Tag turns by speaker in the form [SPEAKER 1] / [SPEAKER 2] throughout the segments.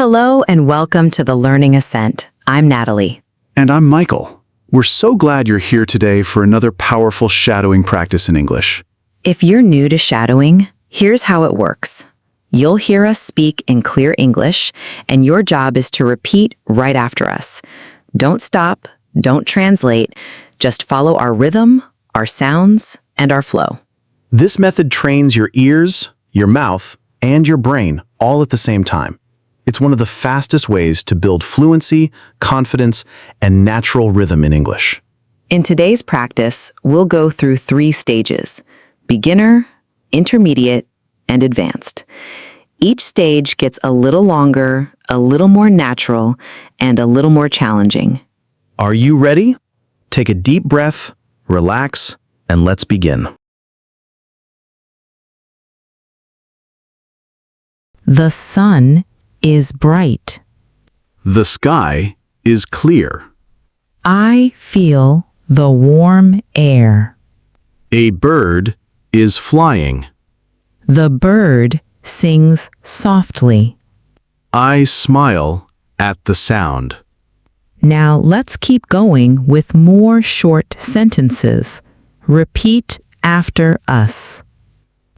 [SPEAKER 1] Hello and welcome to the Learning Ascent. I'm Natalie.
[SPEAKER 2] And I'm Michael. We're so glad you're here today for another powerful shadowing practice in English.
[SPEAKER 1] If you're new to shadowing, here's how it works. You'll hear us speak in clear English, and your job is to repeat right after us. Don't stop, don't translate, just follow our rhythm, our sounds, and our flow.
[SPEAKER 2] This method trains your ears, your mouth, and your brain all at the same time. It's one of the fastest ways to build fluency, confidence, and natural rhythm in English.
[SPEAKER 1] In today's practice, we'll go through 3 stages: beginner, intermediate, and advanced. Each stage gets a little longer, a little more natural, and a little more challenging.
[SPEAKER 2] Are you ready? Take a deep breath, relax, and let's begin.
[SPEAKER 1] The sun is bright.
[SPEAKER 2] The sky is clear.
[SPEAKER 1] I feel the warm air.
[SPEAKER 2] A bird is flying.
[SPEAKER 1] The bird sings softly.
[SPEAKER 2] I smile at the sound.
[SPEAKER 1] Now let's keep going with more short sentences. Repeat after us.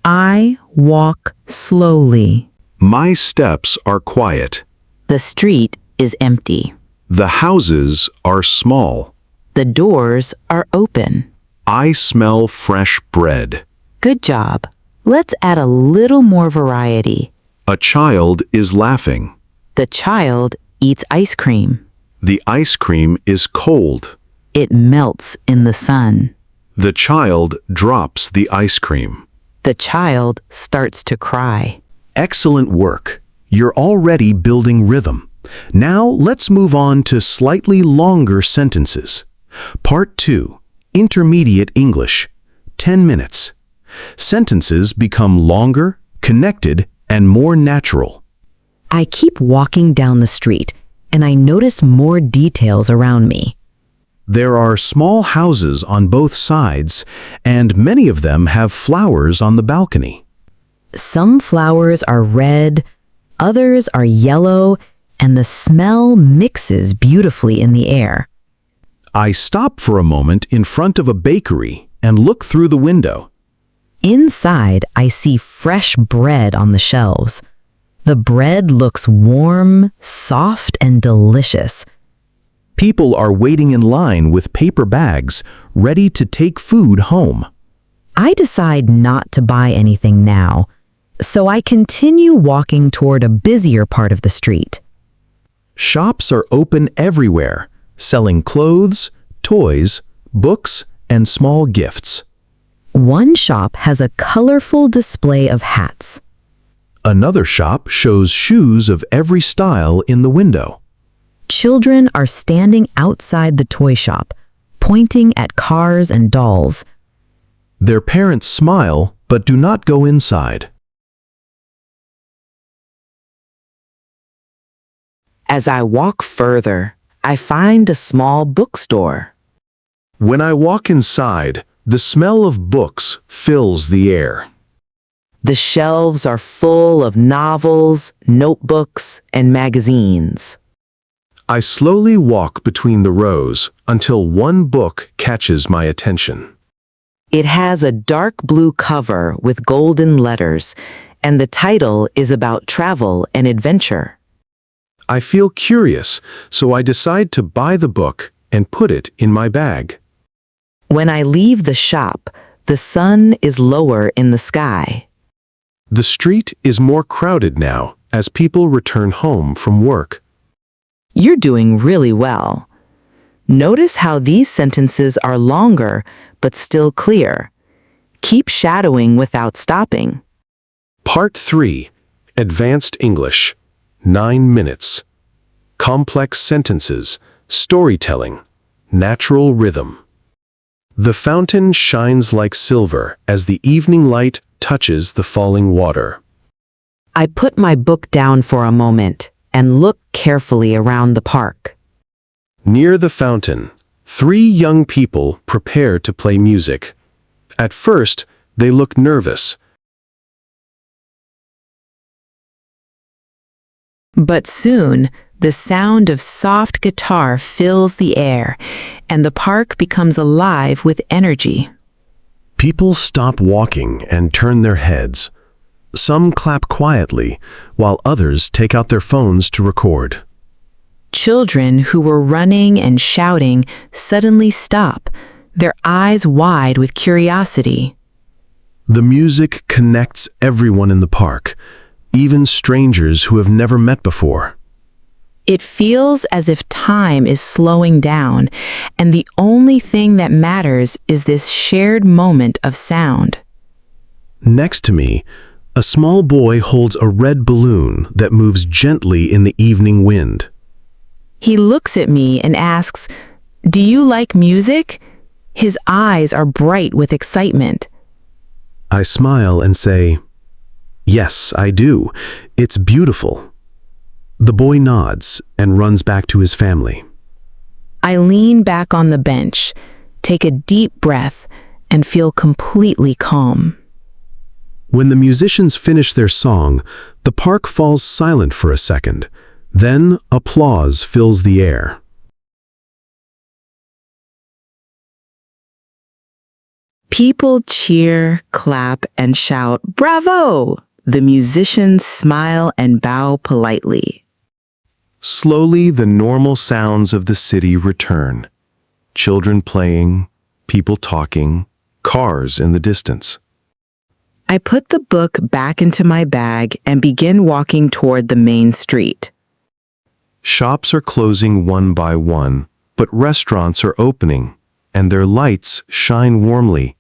[SPEAKER 1] I walk slowly.
[SPEAKER 2] My steps are quiet.
[SPEAKER 1] The street is empty.
[SPEAKER 2] The houses are small.
[SPEAKER 1] The doors are open.
[SPEAKER 2] I smell fresh bread.
[SPEAKER 1] Good job. Let's add a little more variety.
[SPEAKER 2] A child is laughing.
[SPEAKER 1] The child eats ice cream.
[SPEAKER 2] The ice cream is cold.
[SPEAKER 1] It melts in the sun.
[SPEAKER 2] The child drops the ice cream.
[SPEAKER 1] The child starts to cry.
[SPEAKER 2] Excellent work. You're already building rhythm. Now let's move on to slightly longer sentences. Part 2, Intermediate English, 10 minutes. Sentences become longer, connected, and more natural.
[SPEAKER 1] I keep walking down the street, and I notice more details around me.
[SPEAKER 2] There are small houses on both sides, and many of them have flowers on the balcony.
[SPEAKER 1] Some flowers are red, others are yellow, and the smell mixes beautifully in the air.
[SPEAKER 2] I stop for a moment in front of a bakery and look through the window.
[SPEAKER 1] Inside, I see fresh bread on the shelves. The bread looks warm, soft, and delicious.
[SPEAKER 2] People are waiting in line with paper bags, ready to take food home.
[SPEAKER 1] I decide not to buy anything now, so I continue walking toward a busier part of the street.
[SPEAKER 2] Shops are open everywhere, selling clothes, toys, books, and small gifts.
[SPEAKER 1] One shop has a colorful display of hats.
[SPEAKER 2] Another shop shows shoes of every style in the window.
[SPEAKER 1] Children are standing outside the toy shop, pointing at cars and dolls.
[SPEAKER 2] Their parents smile but do not go inside.
[SPEAKER 1] As I walk further, I find a small bookstore.
[SPEAKER 2] When I walk inside, the smell of books fills the air.
[SPEAKER 1] The shelves are full of novels, notebooks, and magazines.
[SPEAKER 2] I slowly walk between the rows until one book catches my attention.
[SPEAKER 1] It has a dark blue cover with golden letters, and the title is about travel and adventure.
[SPEAKER 2] I feel curious, so I decide to buy the book and put it in my bag.
[SPEAKER 1] When I leave the shop, the sun is lower in the sky.
[SPEAKER 2] The street is more crowded now as people return home from work.
[SPEAKER 1] You're doing really well. Notice how these sentences are longer but still clear. Keep shadowing without stopping.
[SPEAKER 2] Part 3, Advanced English, 9 minutes. Complex sentences, storytelling, natural rhythm. The fountain shines like silver as the evening light touches the falling water.
[SPEAKER 1] I put my book down for a moment and look carefully around the park.
[SPEAKER 2] Near the fountain, 3 young people prepare to play music. At first, they look nervous.
[SPEAKER 1] But soon, the sound of soft guitar fills the air, and the park becomes alive with energy.
[SPEAKER 2] People stop walking and turn their heads. Some clap quietly, while others take out their phones to record.
[SPEAKER 1] Children who were running and shouting suddenly stop, their eyes wide with curiosity.
[SPEAKER 2] The music connects everyone in the park, even strangers who have never met before.
[SPEAKER 1] It feels as if time is slowing down, and the only thing that matters is this shared moment of sound.
[SPEAKER 2] Next to me, a small boy holds a red balloon that moves gently in the evening wind.
[SPEAKER 1] He looks at me and asks, "Do you like music?" His eyes are bright with excitement.
[SPEAKER 2] I smile and say, "Yes, I do. It's beautiful." The boy nods and runs back to his family.
[SPEAKER 1] I lean back on the bench, take a deep breath, and feel completely calm.
[SPEAKER 2] When the musicians finish their song, the park falls silent for a second. Then applause fills the air.
[SPEAKER 1] People cheer, clap, and shout, "Bravo!" The musicians smile and bow politely.
[SPEAKER 2] Slowly, the normal sounds of the city return. Children playing, people talking, cars in the distance.
[SPEAKER 1] I put the book back into my bag and begin walking toward the main street.
[SPEAKER 2] Shops are closing one by one, but restaurants are opening, and their lights shine warmly.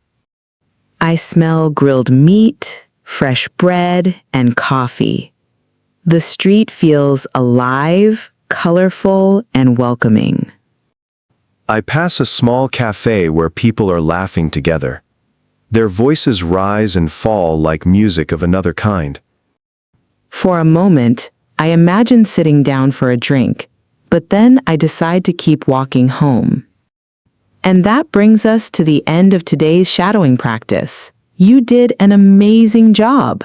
[SPEAKER 1] I smell grilled meat, fresh bread, and coffee. The street feels alive, colorful, and welcoming.
[SPEAKER 2] I pass a small cafe where people are laughing together. Their voices rise and fall like music of another kind.
[SPEAKER 1] For a moment, I imagine sitting down for a drink, but then I decide to keep walking home. And that brings us to the end of today's shadowing practice. You did an amazing job.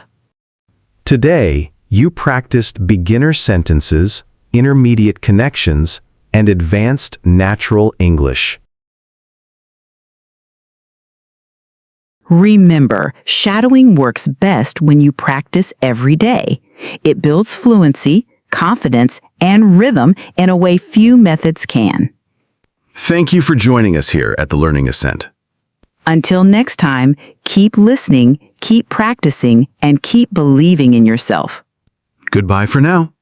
[SPEAKER 2] Today, you practiced beginner sentences, intermediate connections, and advanced natural English.
[SPEAKER 1] Remember, shadowing works best when you practice every day. It builds fluency, confidence, and rhythm in a way few methods can.
[SPEAKER 2] Thank you for joining us here at the Learning Ascent.
[SPEAKER 1] Until next time, keep listening, keep practicing, and keep believing in yourself.
[SPEAKER 2] Goodbye for now.